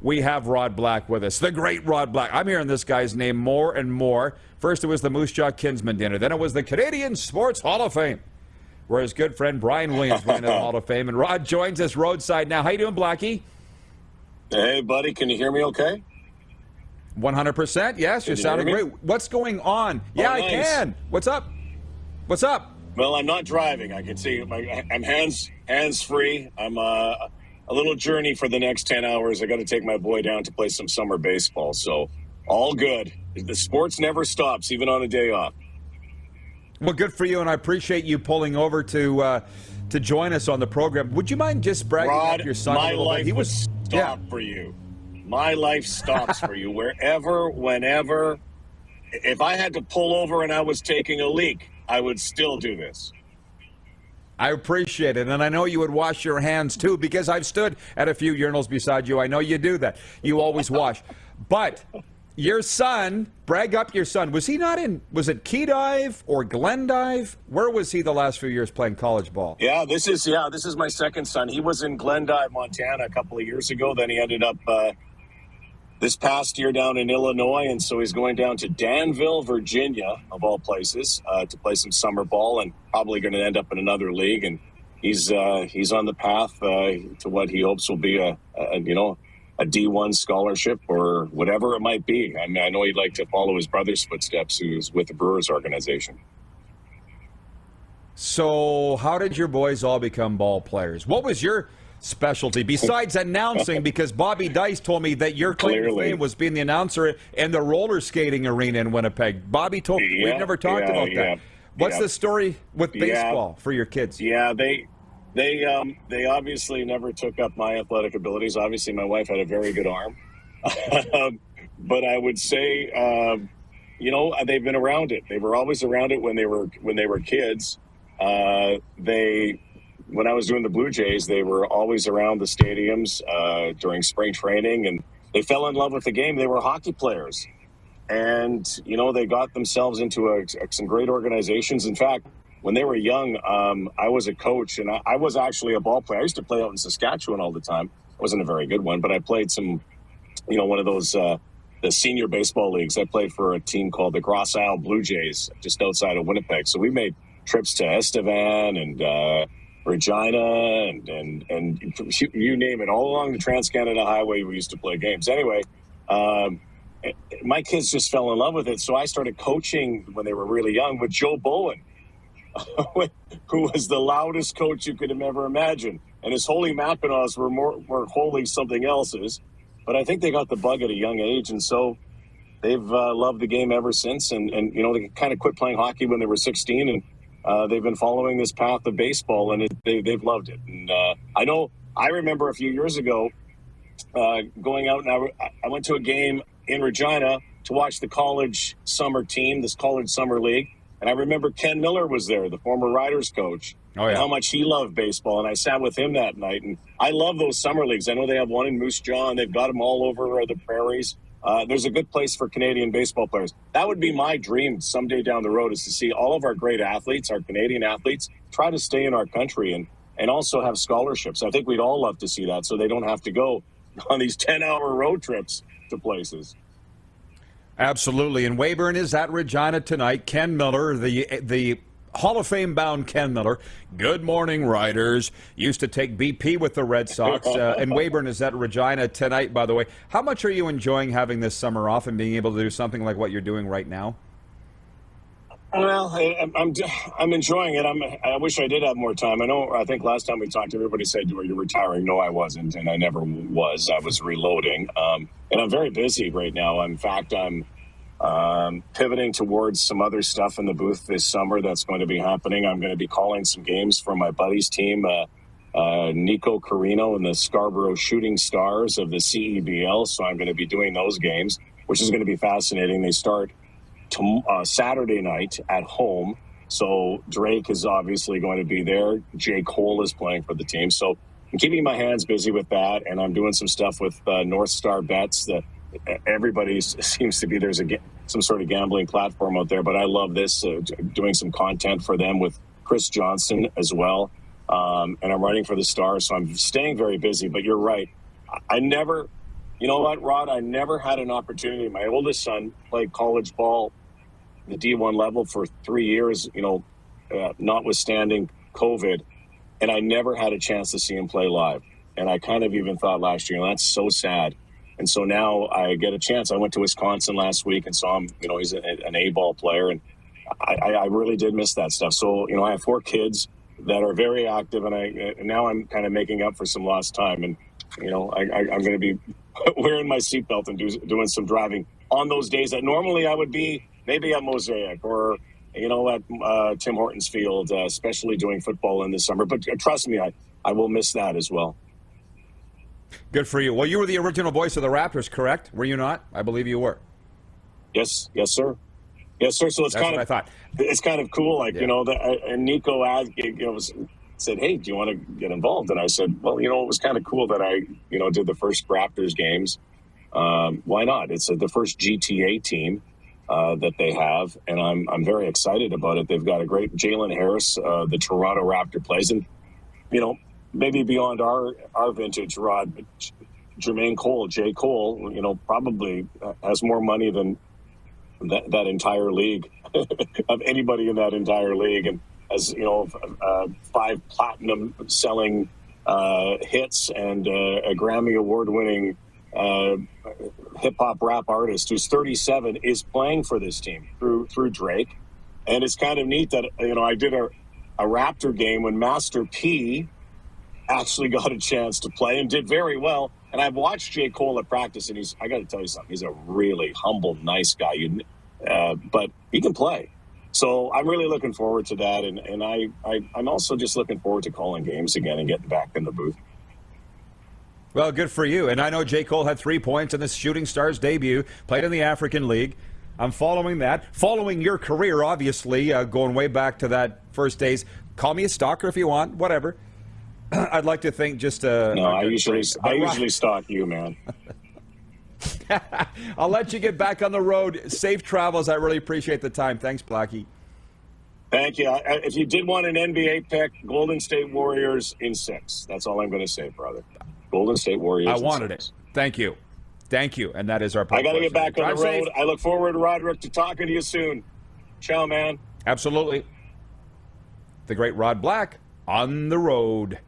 we have Rod Black with us, the great Rod Black. I'm hearing this guy's name more and more. First it was the Moose Jaw Kinsman dinner. Then it was the Canadian Sports Hall of Fame, where his good friend Brian Williams went into the Hall of Fame. And Rod joins us roadside now. How you doing, Blackie? Hey, buddy. Can you hear me okay? 100%. Yes, you're sounding great. What's going on? Yeah, nice. I can. What's up? What's up? Well, I'm not driving. I can see I'm hands free. I'm a little journey for the next 10 hours. I got to take my boy down to play some summer baseball. So all good. The sports never stops, even on a day off. Well, good for you, and I appreciate you pulling over to join us on the program. Would you mind just bragging Rod, up your son a little bit? He was stopped for you. My life stops for you wherever, whenever. If I had to pull over and I was taking a leak, I would still do this. I appreciate it, and I know you would wash your hands too, because I've stood at a few urinals beside you. I know you do that. You always wash. But your son, brag up your son. Was he not in, was it Key Dive or Glendive? Where was he the last few years playing college ball? Yeah, this is my second son. He was in Glendive, Montana a couple of years ago. Then he ended up this past year down in Illinois, and so he's going down to Danville, Virginia, of all places, to play some summer ball, and probably going to end up in another league. And he's on the path to what he hopes will be a D1 scholarship or whatever it might be. I mean, I know he'd like to follow his brother's footsteps, who's with the Brewers organization. So how did your boys all become ball players? What was your specialty besides announcing? Because Bobby Dice told me that your claim to fame was being the announcer in the roller skating arena in Winnipeg. Bobby told me, we've never talked about that. What's the story with baseball for your kids? Yeah, they obviously never took up my athletic abilities. Obviously, my wife had a very good arm, but I would say, they've been around it. They were always around it when they were kids. When I was doing the Blue Jays, they were always around the stadiums during spring training, and they fell in love with the game. They were hockey players, and they got themselves into some great organizations. In fact, when they were young, I was a coach, and I was actually a ball player. I used to play out in Saskatchewan all the time. I wasn't a very good one, but I played some, one of those the senior baseball leagues. I played for a team called the Cross Isle Blue Jays, just outside of Winnipeg. So we made trips to Estevan and Regina and you name it, all along the Trans-Canada Highway. We used to play games. Anyway, my kids just fell in love with it. So I started coaching when they were really young with Joe Bowen, who was the loudest coach you could have ever imagined. And his Holy Mackinaws were wholly something else's. But I think they got the bug at a young age. And so they've loved the game ever since. And they kind of quit playing hockey when they were 16, and they've been following this path of baseball, and they've loved it. And I remember a few years ago going out, and I went to a game in Regina to watch the college summer team, this college summer league. And I remember Ken Miller was there, the former Riders coach, and how much he loved baseball. And I sat with him that night. And I love those summer leagues. I know they have one in Moose Jaw, and they've got them all over the prairies. There's a good place for Canadian baseball players. That would be my dream someday down the road, is to see all of our great athletes, our Canadian athletes, try to stay in our country and also have scholarships. I think we'd all love to see that, so they don't have to go on these 10-hour road trips to places. Absolutely. And Weyburn is at Regina tonight. Ken Miller, the Hall of Fame bound Ken Miller. Good morning, Riders. Used to take BP with the Red Sox. And Weyburn is at Regina tonight, by the way. How much are you enjoying having this summer off and being able to do something like what you're doing right now? Well, I'm enjoying it. I wish I did have more time. I think last time we talked, everybody said, "Are you retiring?" No, I wasn't, and I never was. I was reloading, and I'm very busy right now. In fact, I'm pivoting towards some other stuff in the booth this summer that's going to be happening. I'm going to be calling some games for my buddy's team, Nico Carino and the Scarborough Shooting Stars of the CEBL. So I'm going to be doing those games, which is going to be fascinating. They start Saturday night at home. So Drake is obviously going to be there. Jay Cole is playing for the team. So I'm keeping my hands busy with that, and I'm doing some stuff with North Star Bets. Everybody seems to be, there's some sort of gambling platform out there, but I love this, doing some content for them with Chris Johnson as well. And I'm writing for the Stars, so I'm staying very busy. But you're right. I never You know what, Rod? I never had an opportunity. My oldest son played college ball, the D1 level, for 3 years, notwithstanding COVID, and I never had a chance to see him play live. And I kind of even thought last year, that's so sad. And so now I get a chance. I went to Wisconsin last week and saw him. He's an A-ball player, and I really did miss that stuff. So, I have 4 kids that are very active, and now I'm kind of making up for some lost time. And, I'm going to be wearing my seatbelt and doing some driving on those days that normally I would be maybe at Mosaic or, at Tim Hortons Field, especially doing football in the summer. But trust me, I will miss that as well. Good for you. Well, you were the original voice of the Raptors, correct? Were you not? I believe you were. Yes, sir. Yes, sir. So it's That's what I thought. It's kind of cool, and Nico said, "Hey, do you want to get involved?" And I said, "Well, it was kind of cool that I, did the first Raptors games. Why not? It's the first GTA team that they have, and I'm very excited about it. They've got a great Jalen Harris, the Toronto Raptor plays, and maybe beyond our vintage, Rod, but Jermaine Cole, J. Cole, probably has more money than that entire league of anybody in that entire league, and as 5 platinum selling hits and a Grammy award winning hip hop rap artist who's 37 is playing for this team through Drake. And it's kind of neat that I did a Raptor game when Master P actually got a chance to play and did very well. And I've watched J. Cole at practice, and I got to tell you something, he's a really humble, nice guy. But he can play. So I'm really looking forward to that, and I'm also just looking forward to calling games again and getting back in the booth. Well, good for you. And I know J. Cole had 3 points in the Shooting Stars debut, played in the African League. I'm following that. Following your career, obviously, going way back to that first days. Call me a stalker if you want, whatever. I'd like to think just No, I usually stalk you, man. I'll let you get back on the road. Safe travels. I really appreciate the time. Thanks, Blackie. Thank you. If you did want an NBA pick, Golden State Warriors in 6. That's all I'm going to say, brother. Golden State Warriors. I wanted it. Thank you. And that is our podcast. I got to get back on the road. I look forward, Roderick, to talking to you soon. Ciao, man. Absolutely. The great Rod Black on the road.